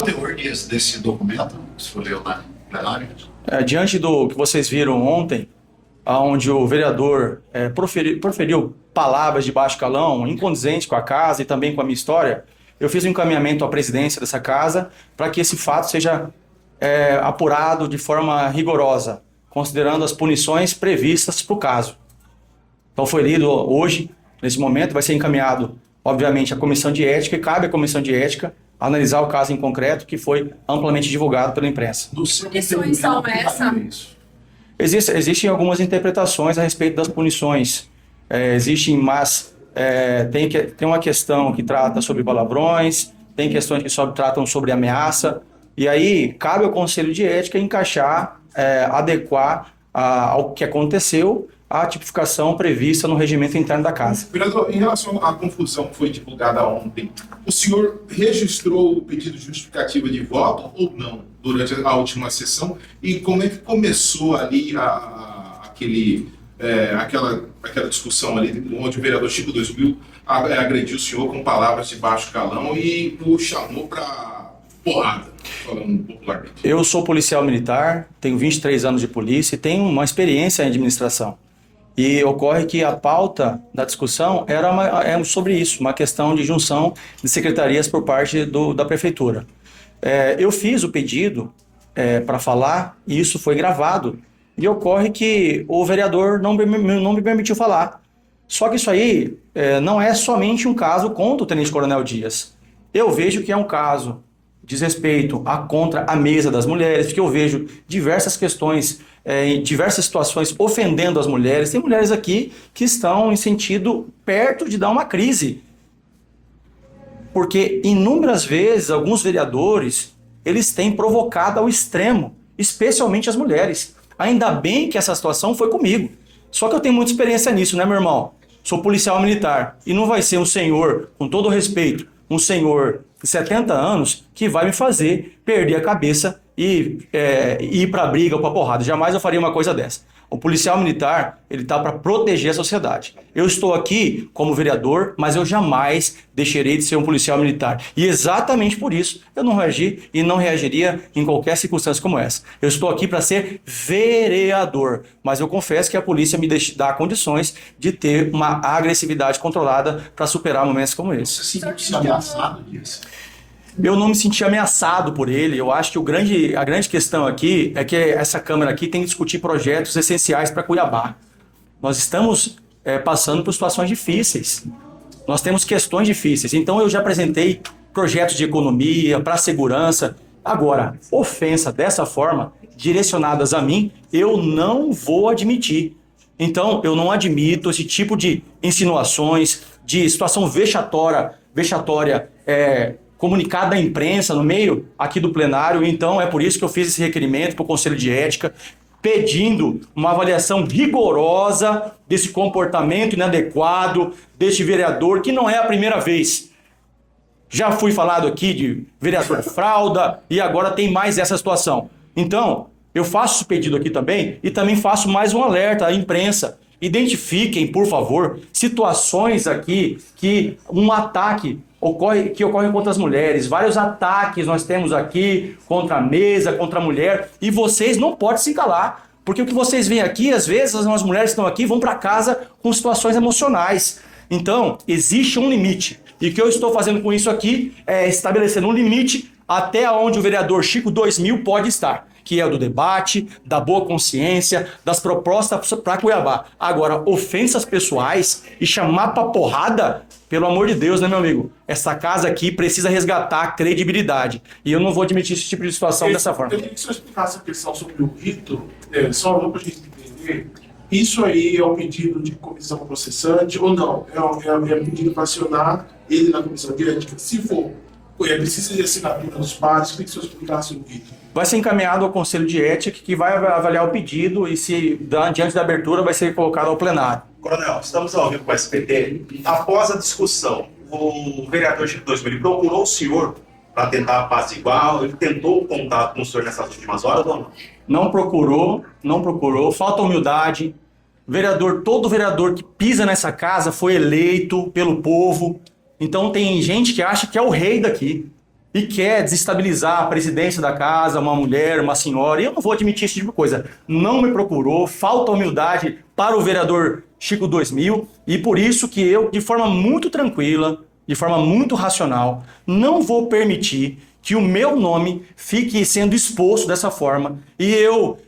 O teor desse documento, que você leu na plenária? Diante do que vocês viram ontem, onde o vereador proferiu palavras de baixo calão, incondizentes com a casa e também com a minha história, eu fiz um encaminhamento à presidência dessa casa para que esse fato seja apurado de forma rigorosa, considerando as punições previstas para o caso. Então foi lido hoje, nesse momento, vai ser encaminhado, obviamente, à comissão de ética, e cabe à comissão de ética analisar o caso em concreto, que foi amplamente divulgado pela imprensa. Punições são essa? Existem algumas interpretações a respeito das punições. Tem uma questão que trata sobre palavrões, tem questões que tratam sobre ameaça, e aí cabe ao Conselho de Ética encaixar, adequar ao que aconteceu a tipificação prevista no regimento interno da casa. Vereador, em relação à confusão que foi divulgada ontem, o senhor registrou o pedido de justificativa de voto ou não durante a última sessão? E como é que começou ali aquela discussão ali, onde o vereador Chico 2000 agrediu o senhor com palavras de baixo calão e o chamou para porrada, falando popularmente? Eu sou policial militar, tenho 23 anos de polícia e tenho uma experiência em administração. E ocorre que a pauta da discussão era sobre isso, uma questão de junção de secretarias por parte da prefeitura. Eu fiz o pedido para falar e isso foi gravado. E ocorre que o vereador não me permitiu falar. Só que isso aí não é somente um caso contra o Tenente Coronel Dias. Eu vejo que é um caso diz respeito contra a mesa das mulheres, porque eu vejo diversas questões, em diversas situações ofendendo as mulheres. Tem mulheres aqui que estão em sentido perto de dar uma crise. Porque inúmeras vezes alguns vereadores, eles têm provocado ao extremo, especialmente as mulheres. Ainda bem que essa situação foi comigo. Só que eu tenho muita experiência nisso, né, meu irmão? Sou policial militar e não vai ser um senhor, com todo respeito, um senhor de 70 anos que vai me fazer perder a cabeça e ir para briga ou para porrada. Jamais eu faria uma coisa dessa. O policial militar, ele está para proteger a sociedade. Eu estou aqui como vereador, mas eu jamais deixarei de ser um policial militar. E exatamente por isso eu não reagi e não reagiria em qualquer circunstância como essa. Eu estou aqui para ser vereador, mas eu confesso que a polícia me dá condições de ter uma agressividade controlada para superar momentos como esse. Você se sentiu ameaçado disso? Eu não me senti ameaçado por ele. Eu acho que a grande questão aqui é que essa Câmara aqui tem que discutir projetos essenciais para Cuiabá. Nós estamos passando por situações difíceis. Nós temos questões difíceis. Então eu já apresentei projetos de economia, para segurança. Agora, ofensa dessa forma, direcionadas a mim, eu não vou admitir. Então eu não admito esse tipo de insinuações, de situação vexatória comunicada à imprensa no meio aqui do plenário. Então é por isso que eu fiz esse requerimento para o Conselho de Ética, pedindo uma avaliação rigorosa desse comportamento inadequado deste vereador, que não é a primeira vez. Já fui falado aqui de vereador frauda e agora tem mais essa situação. Então, eu faço esse pedido aqui também e também faço mais um alerta à imprensa. Identifiquem, por favor, situações aqui que um ataque ocorre contra as mulheres. Vários ataques nós temos aqui contra a mesa, contra a mulher, e vocês não podem se calar, porque o que vocês veem aqui, às vezes as mulheres que estão aqui vão para casa com situações emocionais. Então, existe um limite. E o que eu estou fazendo com isso aqui é estabelecendo um limite até onde o vereador Chico 2000 pode estar, que é o do debate, da boa consciência, das propostas para Cuiabá. Agora, ofensas pessoais e chamar para porrada, pelo amor de Deus, né, meu amigo? Essa casa aqui precisa resgatar a credibilidade. E eu não vou admitir esse tipo de situação dessa forma. Eu queria que o senhor explicasse a questão sobre o rito, só para a gente entender. Isso aí é um pedido de comissão processante ou não? É pedido para acionar ele na comissão de ética? Se for, precisa de assinatura dos pares, queria que o senhor explicasse o rito. Vai ser encaminhado ao Conselho de Ética, que vai avaliar o pedido e, se diante da abertura, vai ser colocado ao plenário. Coronel, estamos ao vivo com o SPT. Após a discussão, o vereador Chico 2000 procurou o senhor para tentar apaziguar, ele tentou contato com o senhor nessas últimas horas ou não? Não procurou, falta humildade. Todo vereador que pisa nessa casa foi eleito pelo povo. Então tem gente que acha que é o rei daqui. e quer desestabilizar a presidência da casa, uma mulher, uma senhora, e eu não vou admitir esse tipo de coisa. Não me procurou, falta humildade para o vereador Chico 2000, e por isso que eu, de forma muito tranquila, de forma muito racional, não vou permitir que o meu nome fique sendo exposto dessa forma, e eu...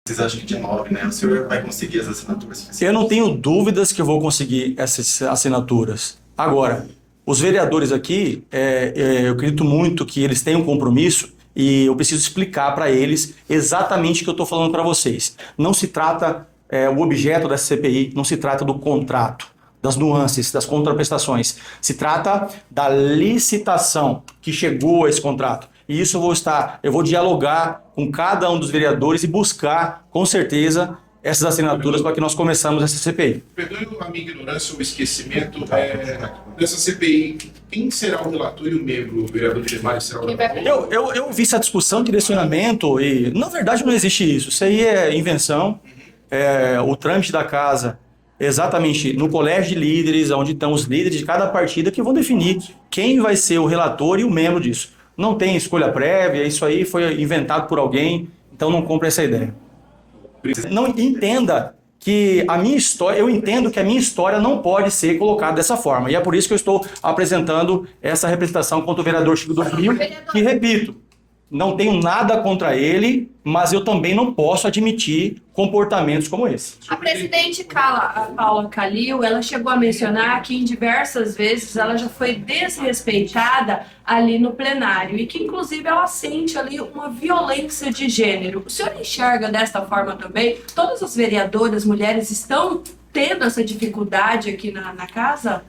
Vocês acham que de 9, né, o senhor vai conseguir as assinaturas suficientes? Eu não tenho dúvidas que eu vou conseguir essas assinaturas. Agora, os vereadores aqui, eu acredito muito que eles têm um compromisso e eu preciso explicar para eles exatamente o que eu estou falando para vocês. Não se trata, o objeto dessa CPI, não se trata do contrato, das nuances, das contraprestações. Se trata da licitação que chegou a esse contrato. E isso eu vou dialogar com cada um dos vereadores e buscar, com certeza, essas assinaturas para que nós começamos essa CPI. Perdoe a minha ignorância ou esquecimento, dessa CPI, quem será o relator e o membro? O vereador Gemário será o relator? Eu vi essa discussão, direcionamento, e na verdade não existe isso. Isso aí é invenção. O trâmite da casa, exatamente no colégio de líderes, onde estão os líderes de cada partida que vão definir quem vai ser o relator e o membro disso. Não tem escolha prévia, isso aí foi inventado por alguém, então não compre essa ideia. Não entenda que a minha história, eu entendo que a minha história não pode ser colocada dessa forma, e é por isso que eu estou apresentando essa representação contra o vereador Chico 2000, que, repito, não tenho nada contra ele, mas eu também não posso admitir comportamentos como esse. A presidente Paula Calil, ela chegou a mencionar que em diversas vezes ela já foi desrespeitada ali no plenário e que inclusive ela sente ali uma violência de gênero. O senhor enxerga desta forma também? Todas as vereadoras mulheres estão tendo essa dificuldade aqui na casa?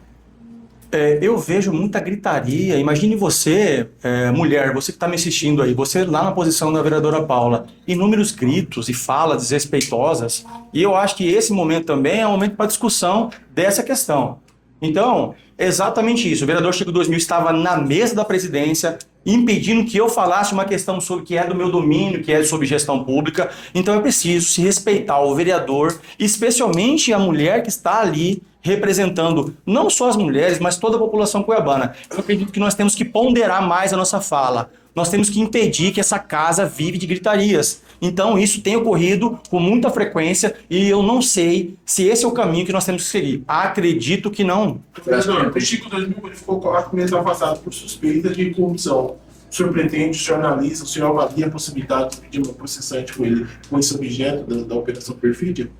Eu vejo muita gritaria. Imagine você, mulher, você que está me assistindo aí, você lá na posição da vereadora Paula, inúmeros gritos e falas desrespeitosas, e eu acho que esse momento também é um momento para discussão dessa questão. Então, exatamente isso. O vereador Chico 2000 estava na mesa da presidência, impedindo que eu falasse uma questão sobre que é do meu domínio, que é sobre gestão pública. Então é preciso se respeitar o vereador, especialmente a mulher que está ali representando não só as mulheres, mas toda a população cuiabana. Eu acredito que nós temos que ponderar mais a nossa fala. Nós temos que impedir que essa casa vive de gritarias. Então isso tem ocorrido com muita frequência e eu não sei se esse é o caminho que nós temos que seguir. Acredito que não. Vereador, o Chico 2000 ele ficou 4 meses afastado por suspeita de corrupção. O senhor pretende, o senhor analisa, o senhor avalia a possibilidade de pedir uma processante com ele, com esse objeto da Operação Perfídia?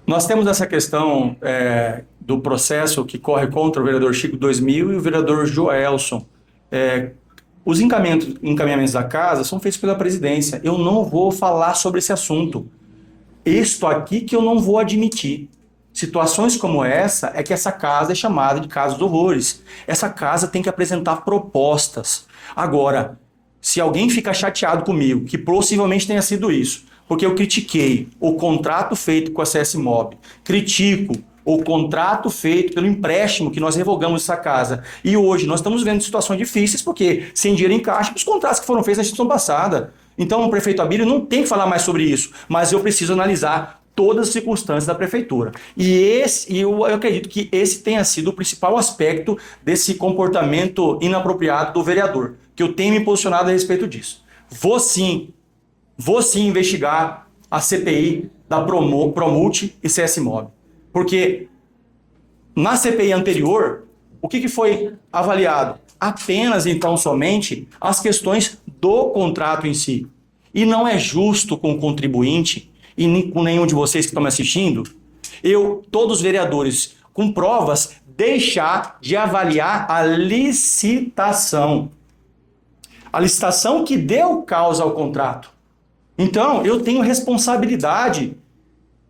Nós temos essa questão do processo que corre contra o vereador Chico 2000 e o vereador Joelson. Os encaminhamentos da casa são feitos pela presidência. Eu não vou falar sobre esse assunto. Isto aqui que eu não vou admitir. Situações como essa é que essa casa é chamada de casa dos horrores. Essa casa tem que apresentar propostas. Agora, se alguém fica chateado comigo, que possivelmente tenha sido isso, porque eu critiquei o contrato feito com a CSMOB, critico o contrato feito pelo empréstimo que nós revogamos essa casa. E hoje nós estamos vendo situações difíceis, porque sem dinheiro em caixa, os contratos que foram feitos na gestão passada. Então o prefeito Abílio não tem que falar mais sobre isso, mas eu preciso analisar todas as circunstâncias da prefeitura. E eu acredito que esse tenha sido o principal aspecto desse comportamento inapropriado do vereador, que eu tenho me posicionado a respeito disso. Vou sim investigar a CPI da Promult e CSMOB. Porque na CPI anterior, o que foi avaliado? Apenas, então, somente as questões do contrato em si. E não é justo com o contribuinte e com nenhum de vocês que estão me assistindo, todos os vereadores, com provas, deixar de avaliar a licitação. A licitação que deu causa ao contrato. Então, eu tenho responsabilidade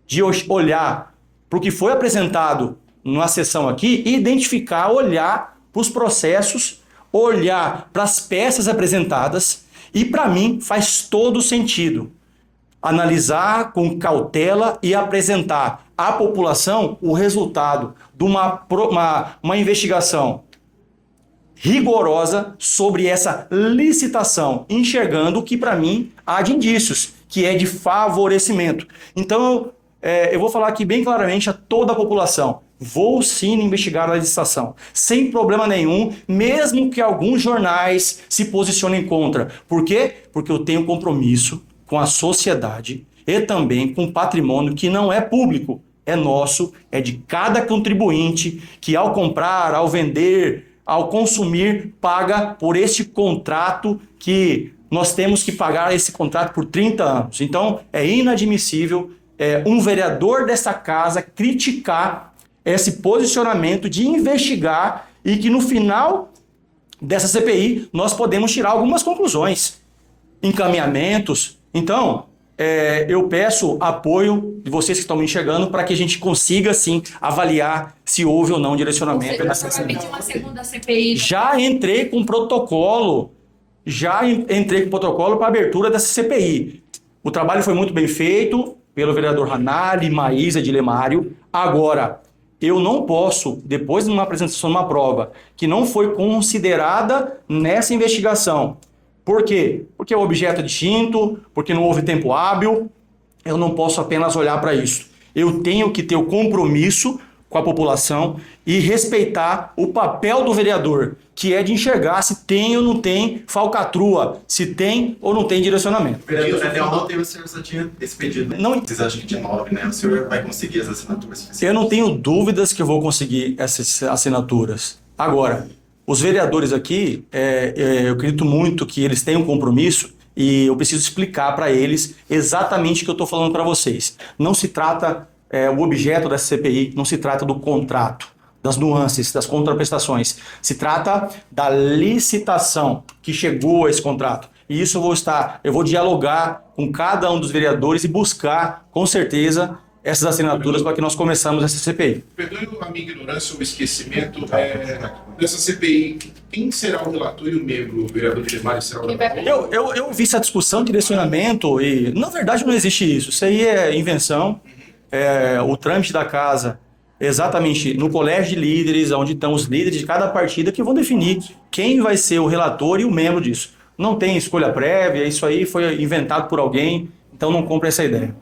de olhar para o que foi apresentado na sessão aqui e identificar, olhar para os processos, olhar para as peças apresentadas e, para mim, faz todo sentido analisar com cautela e apresentar à população o resultado de uma investigação rigorosa sobre essa licitação, enxergando o que, para mim, há de indícios, que é de favorecimento. Então, eu vou falar aqui bem claramente a toda a população. Vou sim investigar a licitação, sem problema nenhum, mesmo que alguns jornais se posicionem contra. Por quê? Porque eu tenho compromisso com a sociedade e também com o patrimônio que não é público, é nosso, é de cada contribuinte que ao comprar, ao vender, ao consumir, paga por este contrato que nós temos que pagar esse contrato por 30 anos. Então, é inadmissível um vereador dessa casa criticar esse posicionamento de investigar e que no final dessa CPI nós podemos tirar algumas conclusões, encaminhamentos. Então, eu peço apoio de vocês que estão me enxergando para que a gente consiga, sim, avaliar se houve ou não direcionamento. Você vai pedir uma segunda CPI? Já entrei com protocolo para abertura dessa CPI. O trabalho foi muito bem feito pelo vereador Ranalli, Maísa, Dilemário. Agora, eu não posso, depois de uma apresentação de uma prova que não foi considerada nessa investigação. Por quê? Porque é objeto distinto, porque não houve tempo hábil, eu não posso apenas olhar para isso. Eu tenho que ter o compromisso com a população e respeitar o papel do vereador, que é de enxergar se tem ou não tem falcatrua, se tem ou não tem direcionamento. Vereador Daniel, ontem o senhor só tinha esse pedido. Não, Vocês acham que de 9, né? O senhor vai conseguir as assinaturas suficientes? eu não tenho dúvidas que eu vou conseguir essas assinaturas. Agora, os vereadores aqui, eu acredito muito que eles têm um compromisso e eu preciso explicar para eles exatamente o que eu estou falando para vocês. Não se trata, o objeto dessa CPI, não se trata do contrato, das nuances, das contraprestações. Se trata da licitação que chegou a esse contrato. E isso eu vou dialogar com cada um dos vereadores e buscar, com certeza, essas assinaturas para que nós começamos essa CPI. Perdoe a minha ignorância ou o esquecimento. Nessa CPI, quem será o relator e o membro? O vereador Dilemário será o relator? Eu vi essa discussão de direcionamento e, na verdade, não existe isso. Isso aí é invenção. O trâmite da casa, exatamente no colégio de líderes, onde estão os líderes de cada partida que vão definir quem vai ser o relator e o membro disso. Não tem escolha prévia, isso aí foi inventado por alguém, então não compre essa ideia.